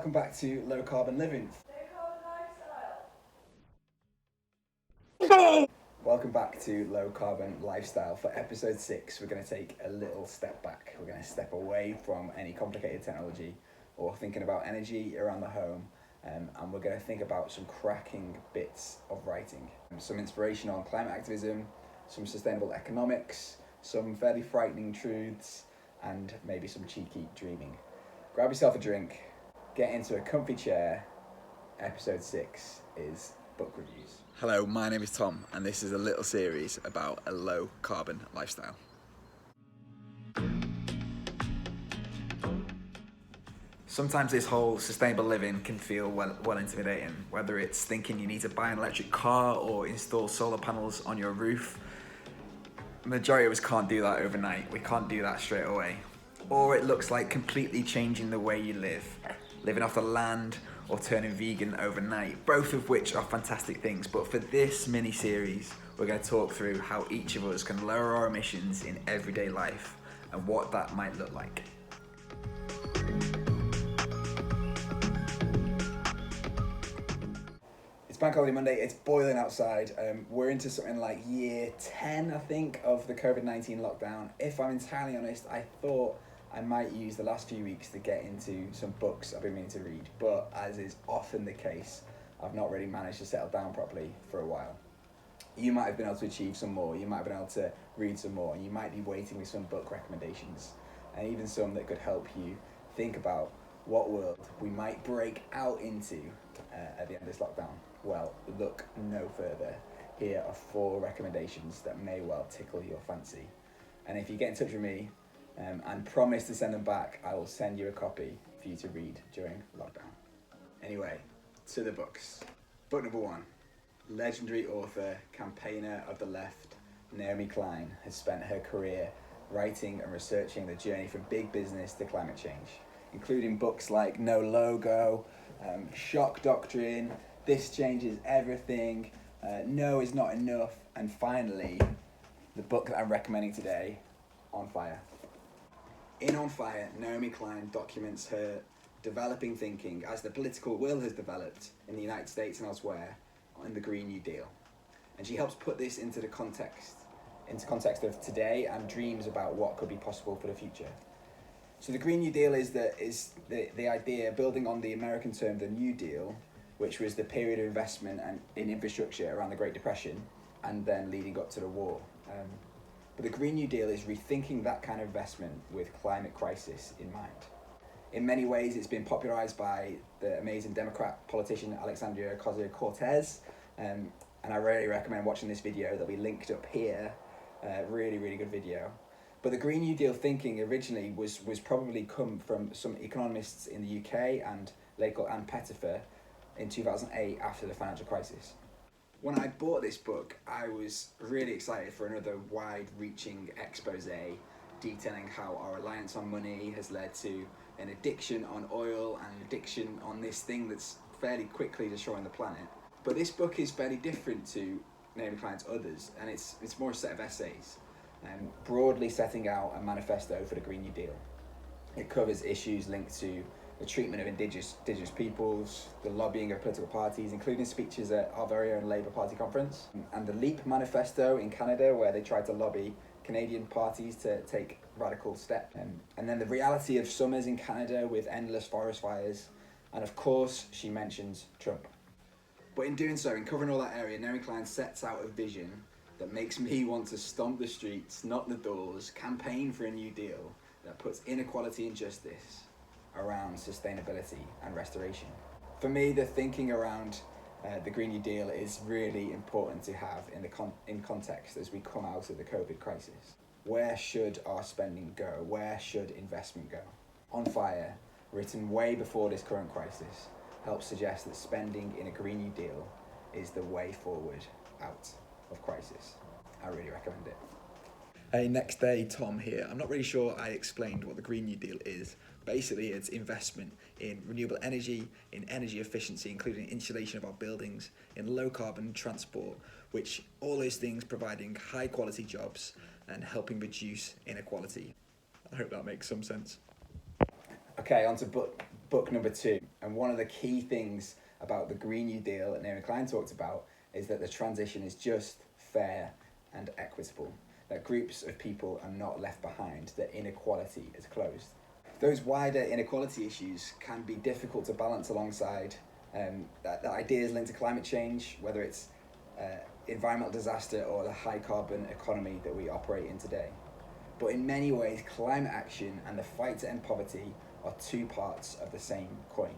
welcome back to Low Carbon Living. Welcome back to Low Carbon Lifestyle. For episode 6, we're going to take a little step back. We're going to step away from any complicated technology or thinking about energy around the home, and we're going to think about some cracking bits of writing. Some inspiration on climate activism, some sustainable economics, some fairly frightening truths, and maybe some cheeky dreaming. Grab yourself a drink, get into a comfy chair. Episode 6 is book reviews. Hello, my name is Tom, and this is a little series about a low carbon lifestyle. Sometimes this whole sustainable living can feel well intimidating, whether it's thinking you need to buy an electric car or install solar panels on your roof. The majority of us can't do that overnight. We can't do that straight away. Or it looks like completely changing the way you live, living off the land or turning vegan overnight, both of which are fantastic things. But for this mini series, we're going to talk through how each of us can lower our emissions in everyday life and what that might look like. It's Bank Holiday Monday, it's boiling outside. We're into something like year 10, I think, of the COVID-19 lockdown. If I'm entirely honest, I thought I might use the last few weeks to get into some books I've been meaning to read, but as is often the case, I've not really managed to settle down properly for a while. You might have been able to achieve some more, you might have been able to read some more, and you might be waiting with some book recommendations, and even some that could help you think about what world we might break out into at the end of this lockdown. Well, look no further. Here are 4 recommendations that may well tickle your fancy. And if you get in touch with me, and promise to send them back, I will send you a copy for you to read during lockdown. Anyway, to the books. Book number 1. Legendary author, campaigner of the left, Naomi Klein has spent her career writing and researching the journey from big business to climate change, including books like No Logo, Shock Doctrine, This Changes Everything, No Is Not Enough, and finally, the book that I'm recommending today, On Fire. In On Fire, Naomi Klein documents her developing thinking as the political will has developed in the United States and elsewhere on the Green New Deal. And she helps put this into context of today and dreams about what could be possible for the future. So the Green New Deal is the idea, building on the American term, the New Deal, which was the period of investment and in infrastructure around the Great Depression and then leading up to the war. But the Green New Deal is rethinking that kind of investment with climate crisis in mind. In many ways, it's been popularized by the amazing Democrat politician Alexandria Ocasio-Cortez, and I really recommend watching this video that'll be linked up here. Really, really good video. But the Green New Deal thinking originally was probably come from some economists in the UK and Lakel and Pettifer in 2008 after the financial crisis. When I bought this book, I was really excited for another wide-reaching expose detailing how our reliance on money has led to an addiction on oil and an addiction on this thing that's fairly quickly destroying the planet. But this book is fairly different to Naomi Klein's others, and it's more a set of essays, broadly setting out a manifesto for the Green New Deal. It covers issues linked to the treatment of indigenous peoples, the lobbying of political parties, including speeches at our very own Labour Party conference, and the LEAP manifesto in Canada, where they tried to lobby Canadian parties to take radical steps, and then the reality of summers in Canada with endless forest fires, and of course she mentions Trump. But in doing so, in covering all that area, Naomi Klein sets out a vision that makes me want to stomp the streets, knock the doors, campaign for a New Deal that puts inequality and justice around sustainability and restoration. For me, the thinking around the Green New Deal is really important to have in context as we come out of the COVID crisis. Where should our spending go? Where should investment go? On Fire, written way before this current crisis, helps suggest that spending in a Green New Deal is the way forward out of crisis. I really recommend it. Hey, next day, Tom here. I'm not really sure I explained what the Green New Deal is. Basically, it's investment in renewable energy, in energy efficiency, including insulation of our buildings, in low carbon transport, which all those things providing high quality jobs and helping reduce inequality. I hope that makes some sense. Okay, on to book book number 2. And one of the key things about the Green New Deal that Naomi Klein talked about is that the transition is just, fair and equitable, that groups of people are not left behind, that inequality is closed. Those wider inequality issues can be difficult to balance alongside the ideas linked to climate change, whether it's environmental disaster or the high carbon economy that we operate in today. But in many ways, climate action and the fight to end poverty are two parts of the same coin.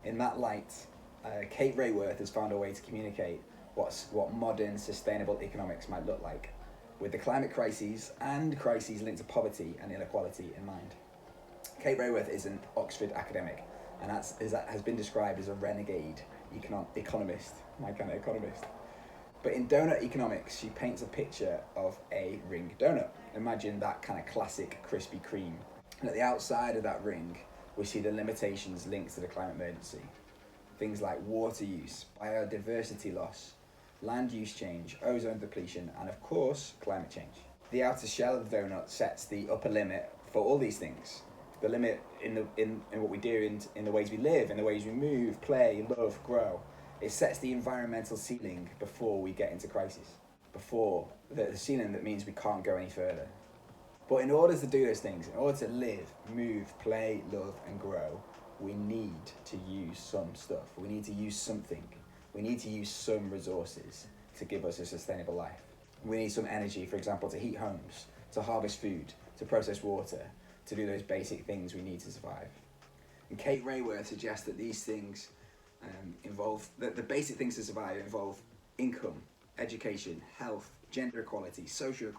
In that light, Kate Raworth has found a way to communicate what modern sustainable economics might look like, with the climate crises and crises linked to poverty and inequality in mind. Kate Raworth is an Oxford academic, and has been described as a renegade economist, my kind of economist. But in donut economics, she paints a picture of a ring donut. Imagine that kind of classic Krispy Kreme. And at the outside of that ring, we see the limitations linked to the climate emergency. Things like water use, biodiversity loss, land use change, ozone depletion, and of course, climate change. The outer shell of the donut sets the upper limit for all these things. The limit in what we do, in the ways we live, in the ways we move, play, love, grow. It sets the environmental ceiling before we get into crisis. Before the ceiling that means we can't go any further. But in order to do those things, in order to live, move, play, love, and grow, we need to use some stuff. We need to use something. We need to use some resources to give us a sustainable life. We need some energy, for example, to heat homes, to harvest food, to process water, to do those basic things we need to survive. And Kate Raworth suggests that these things the basic things to survive involve income, education, health, gender equality, social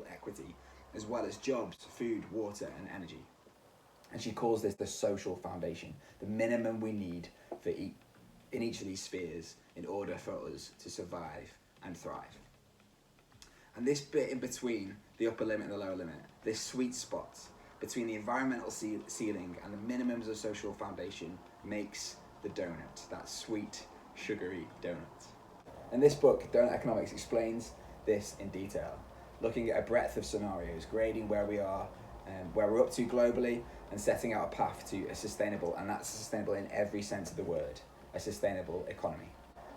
equity, as well as jobs, food, water, and energy. And she calls this the social foundation, the minimum we need in each of these spheres in order for us to survive and thrive. And this bit in between the upper limit and the lower limit, this sweet spot between the environmental ceiling and the minimums of social foundation, makes the donut, that sweet, sugary donut. And this book, Donut Economics, explains this in detail, looking at a breadth of scenarios, grading where we are, where we're up to globally, and setting out a path to a sustainable, and that's sustainable in every sense of the word, a sustainable economy.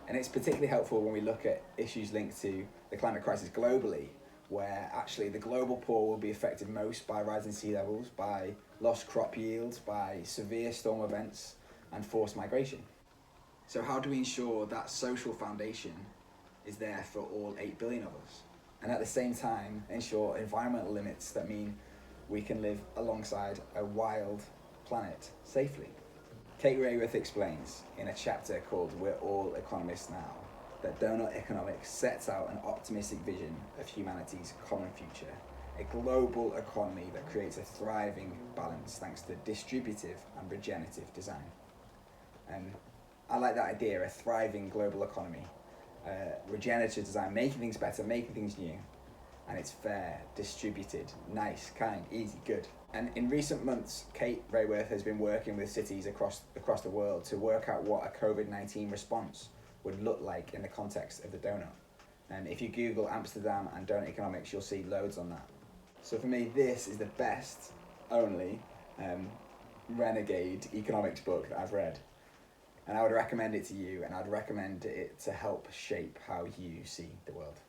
And it's particularly helpful when we look at issues linked to the climate crisis globally, where actually the global poor will be affected most by rising sea levels, by lost crop yields, by severe storm events, and forced migration. So how do we ensure that social foundation is there for all 8 billion of us? And at the same time, ensure environmental limits that mean we can live alongside a wild planet safely. Kate Raworth explains in a chapter called We're All Economists Now that donut economics sets out an optimistic vision of humanity's common future, a global economy that creates a thriving balance thanks to distributive and regenerative design. I like that idea, a thriving global economy, regenerative design, making things better, making things new, and it's fair, distributed, nice, kind, easy, good. And in recent months, Kate Raworth has been working with cities across the world to work out what a COVID-19 response would look like in the context of the donut. And if you Google Amsterdam and donut economics, you'll see loads on that. So for me, this is the best, only renegade economics book that I've read. And I would recommend it to you, and I'd recommend it to help shape how you see the world.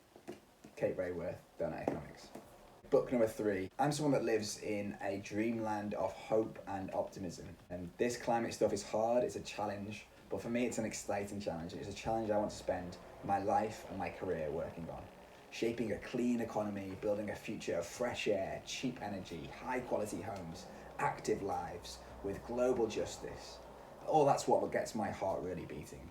Kate Raworth, Donut Economics. Book number 3. I'm someone that lives in a dreamland of hope and optimism. And this climate stuff is hard, it's a challenge, but for me it's an exciting challenge. It's a challenge I want to spend my life and my career working on. Shaping a clean economy, building a future of fresh air, cheap energy, high quality homes, active lives with global justice. All that's what gets my heart really beating.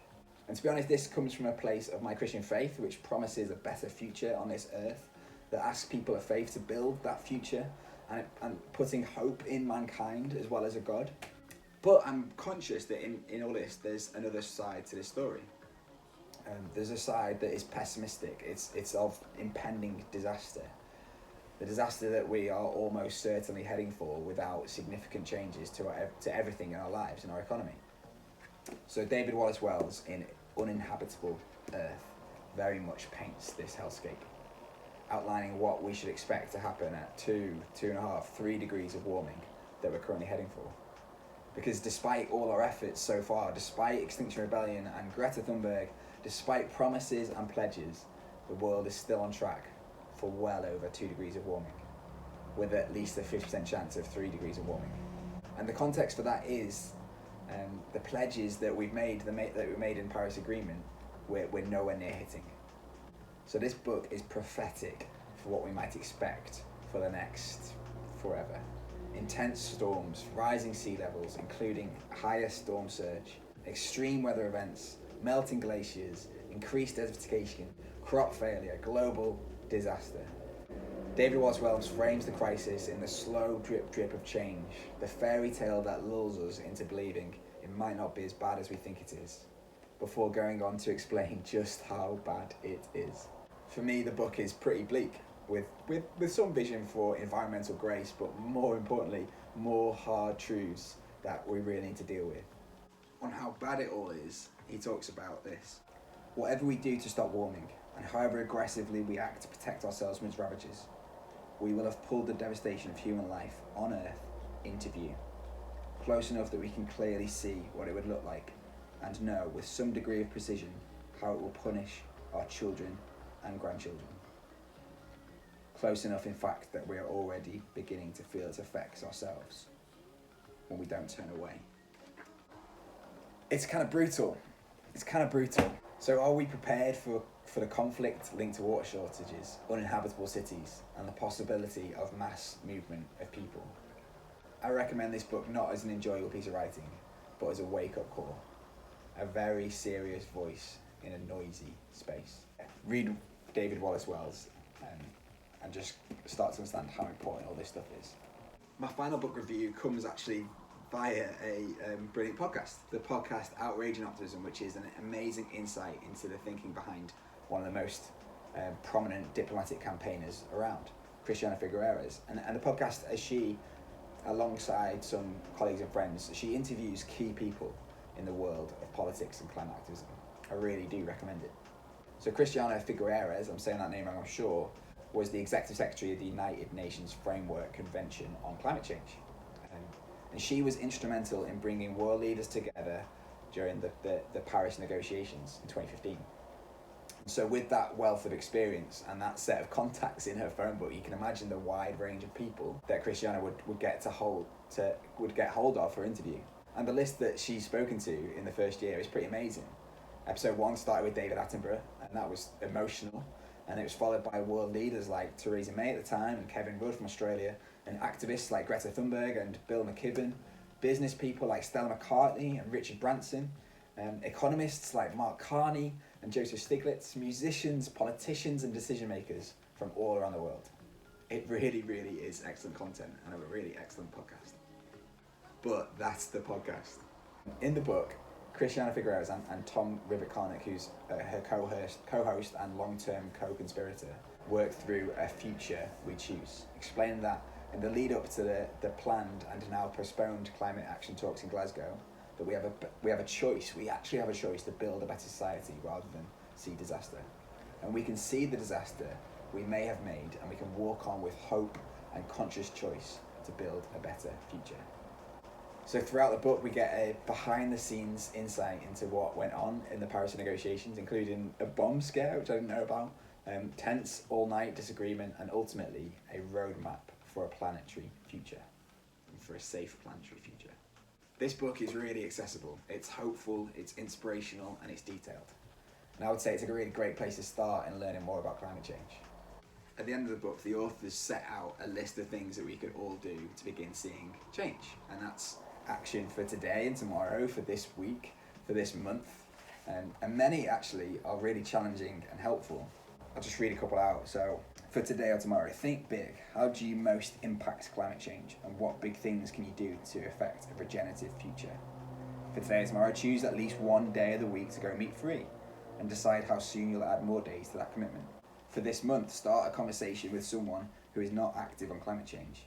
And to be honest, this comes from a place of my Christian faith, which promises a better future on this earth, that asks people of faith to build that future and putting hope in mankind as well as a God. But I'm conscious that in all this, there's another side to this story. There's a side that is pessimistic. It's of impending disaster. The disaster that we are almost certainly heading for without significant changes to everything in our lives, in our economy. So David Wallace-Wells in Uninhabitable Earth very much paints this hellscape, outlining what we should expect to happen at 2.5, 3 degrees of warming that we're currently heading for. Because despite all our efforts so far, despite Extinction Rebellion and Greta Thunberg, despite promises and pledges, the world is still on track for well over 2 degrees of warming, with at least a 50% chance of 3 degrees of warming. And the context for that is the pledges that we made in Paris Agreement, we're nowhere near hitting. So this book is prophetic for what we might expect for the next forever. Intense storms, rising sea levels, including higher storm surge, extreme weather events, melting glaciers, increased desertification, crop failure, global disaster. David Wallace-Wells frames the crisis in the slow drip of change, the fairy tale that lulls us into believing it might not be as bad as we think it is, before going on to explain just how bad it is. For me, the book is pretty bleak, with some vision for environmental grace, but more importantly, more hard truths that we really need to deal with. On how bad it all is, he talks about this. Whatever we do to stop warming, and however aggressively we act to protect ourselves from its ravages, we will have pulled the devastation of human life on Earth into view, close enough that we can clearly see what it would look like, and know with some degree of precision how it will punish our children and grandchildren. Close enough, in fact, that we are already beginning to feel its effects ourselves when we don't turn away. It's kind of brutal. So are we prepared for the conflict linked to water shortages, uninhabitable cities, and the possibility of mass movement of people? I recommend this book not as an enjoyable piece of writing, but as a wake-up call. A very serious voice in a noisy space. Read David Wallace-Wells and just start to understand how important all this stuff is. My final book review comes actually via a brilliant podcast, the podcast Outrage and Activism, which is an amazing insight into the thinking behind one of the most prominent diplomatic campaigners around, Christiana Figueres. And the podcast, as she, alongside some colleagues and friends, she interviews key people in the world of politics and climate activism. I really do recommend it. So Christiana Figueres, I'm saying that name wrong, I'm sure, was the Executive Secretary of the United Nations Framework Convention on Climate Change. And she was instrumental in bringing world leaders together during the Paris negotiations in 2015. So with that wealth of experience and that set of contacts in her phone book, you can imagine the wide range of people that Christiana would get hold of for interview. And the list that she's spoken to in the first year is pretty amazing. Episode 1 started with David Attenborough, and that was emotional. And it was followed by world leaders like Theresa May at the time and Kevin Rudd from Australia, and activists like Greta Thunberg and Bill McKibben, business people like Stella McCartney and Richard Branson, economists like Mark Carney and Joseph Stiglitz, musicians, politicians and decision makers from all around the world. It really, really is excellent content and a really excellent podcast. But that's the podcast. In the book, Christiana Figueres and Tom Rivett-Carnick, who's her co-host and long-term co-conspirator, work through a future we choose, explaining that in the lead up to the planned and now postponed climate action talks in Glasgow, that we have a choice. We actually have a choice to build a better society rather than see disaster. And we can see the disaster we may have made, and we can walk on with hope and conscious choice to build a better future. So throughout the book, we get a behind-the-scenes insight into what went on in the Paris negotiations, including a bomb scare, which I didn't know about, tense all-night disagreement, and ultimately a roadmap for a planetary future, and for a safe planetary future. This book is really accessible. It's hopeful, it's inspirational, and it's detailed. And I would say it's a really great place to start in learning more about climate change. At the end of the book, the authors set out a list of things that we could all do to begin seeing change. And that's action for today and tomorrow, for this week, for this month. And many actually are really challenging and helpful. I'll just read a couple out. So for today or tomorrow, think big. How do you most impact climate change? And what big things can you do to affect a regenerative future? For today or tomorrow, choose at least one day of the week to go meat-free and decide how soon you'll add more days to that commitment. For this month, start a conversation with someone who is not active on climate change,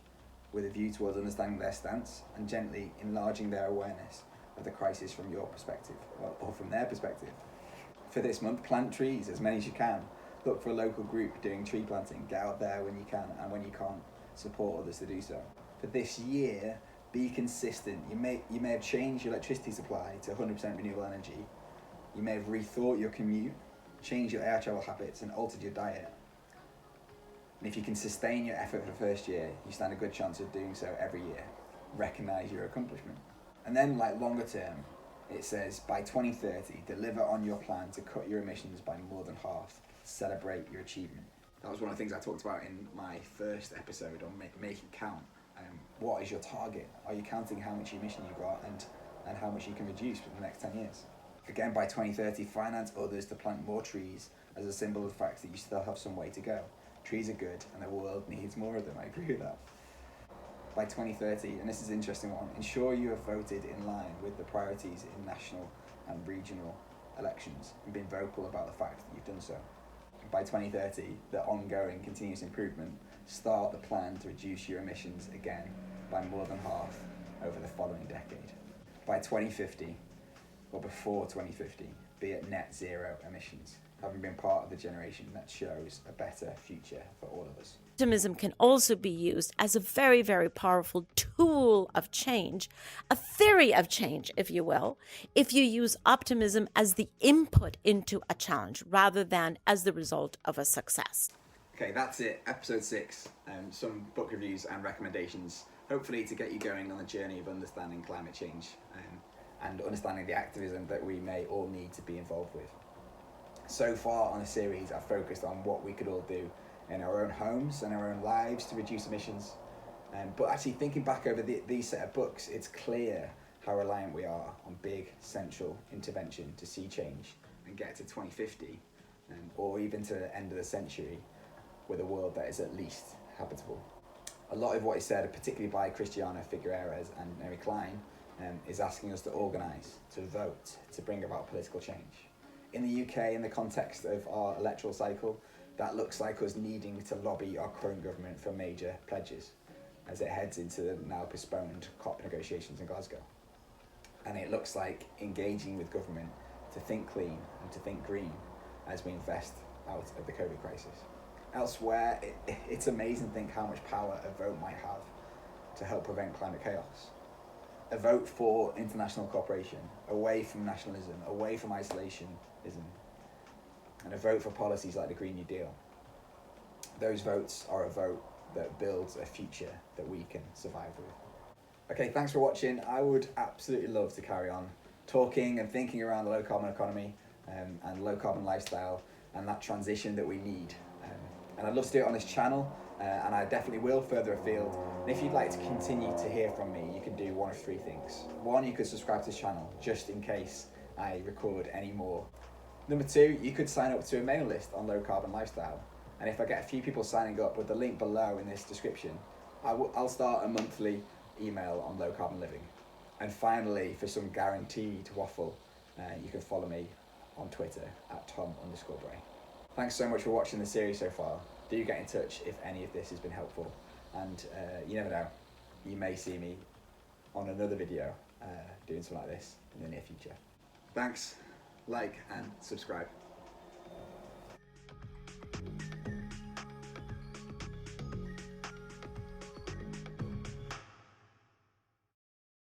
with a view towards understanding their stance and gently enlarging their awareness of the crisis from your perspective, or from their perspective. For this month, plant trees, as many as you can. Look for a local group doing tree planting. Get out there when you can, and when you can't, support others to do so. For this year, Be consistent. You may have changed your electricity supply to 100% renewable energy. You may have rethought your commute, changed your air travel habits, and altered your diet. And if you can sustain your effort for the first year, you stand a good chance of doing so every year. Recognise your accomplishment. And then, like longer term, it says by 2030, deliver on your plan to cut your emissions by more than half. Celebrate your achievement. That was one of the things I talked about in my first episode on Make It Count. What is your target? Are you counting how much emission you've got and how much you can reduce for the next 10 years? Again, by 2030, finance others to plant more trees as a symbol of the fact that you still have some way to go. Trees are good and the world needs more of them. I agree with that. By 2030, and this is an interesting one, ensure you have voted in line with the priorities in national and regional elections and been vocal about the fact that you've done so. By 2030, the ongoing continuous improvement, start the plan to reduce your emissions again by more than half over the following decade. By 2050, or before 2050, be at net zero emissions, having been part of the generation that shows a better future for all of us. Optimism can also be used as a very, very powerful tool of change, a theory of change, if you will, if you use optimism as the input into a challenge rather than as the result of a success. Okay, that's it, episode 6. Some book reviews and recommendations, hopefully to get you going on the journey of understanding climate change and understanding the activism that we may all need to be involved with. So far on the series, I've focused on what we could all do in our own homes and our own lives to reduce emissions. But actually thinking back over these set of books, it's clear how reliant we are on big central intervention to see change and get to 2050, or even to the end of the century with a world that is at least habitable. A lot of what is said, particularly by Christiana Figueres and Mary Klein, is asking us to organise, to vote, to bring about political change. In the UK, in the context of our electoral cycle, that looks like us needing to lobby our current government for major pledges as it heads into the now postponed COP negotiations in Glasgow. And it looks like engaging with government to think clean and to think green as we invest out of the COVID crisis. Elsewhere, it's amazing to think how much power a vote might have to help prevent climate chaos. A vote for international cooperation, away from nationalism, away from isolationism, and a vote for policies like the Green New Deal. Those votes are a vote that builds a future that we can survive with. Okay, thanks for watching. I would absolutely love to carry on talking and thinking around the low carbon economy and low carbon lifestyle and that transition that we need. And I'd love to do it on this channel, and I definitely will further afield. And if you'd like to continue to hear from me, you can do one of 3 things. 1, you could subscribe to this channel just in case I record any more. Number 2, you could sign up to a mailing list on low carbon lifestyle. And if I get a few people signing up with the link below in this description, I'll start a monthly email on low carbon living. And finally, for some guaranteed waffle, you can follow me on Twitter at Tom_Bray. Thanks so much for watching the series so far. Do get in touch if any of this has been helpful. And you never know, you may see me on another video doing something like this in the near future. Thanks, like and subscribe.